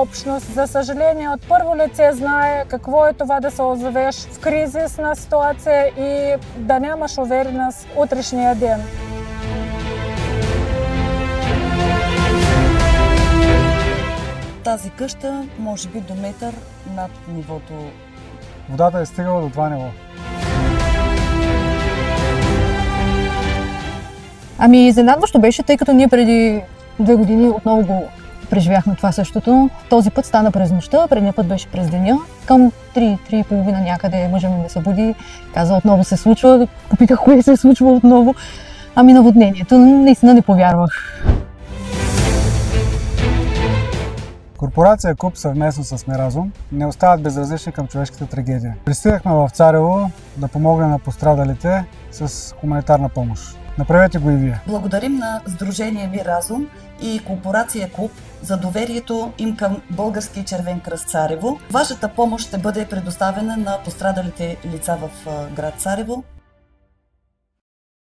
общност. За съжаление, от първо лице знае какво е това да се озовеш в кризисна ситуация и да нямаш увереност утрешния ден. Тази къща може би до метър над нивото. Водата е стигала до това ниво. Ами изненадващо беше, тъй като ние преди 2 години отново го преживяхме това същото. Този път стана през нощта, предния път беше през деня. Към 3:30 някъде мъжа ми ме събуди, каза отново се случва. Попитах кое се случва отново. Ами наводнението, наистина не повярвах. Корпорация КУП съвместно с Миразум не остават безразлични към човешката трагедия. Пристигнахме в Царево да помогнем на пострадалите с хуманитарна помощ. Направете го и вие. Благодарим на Сдружение Миразум и Корпорация КУП за доверието им към Българския червен кръст Царево. Вашата помощ ще бъде предоставена на пострадалите лица в град Царево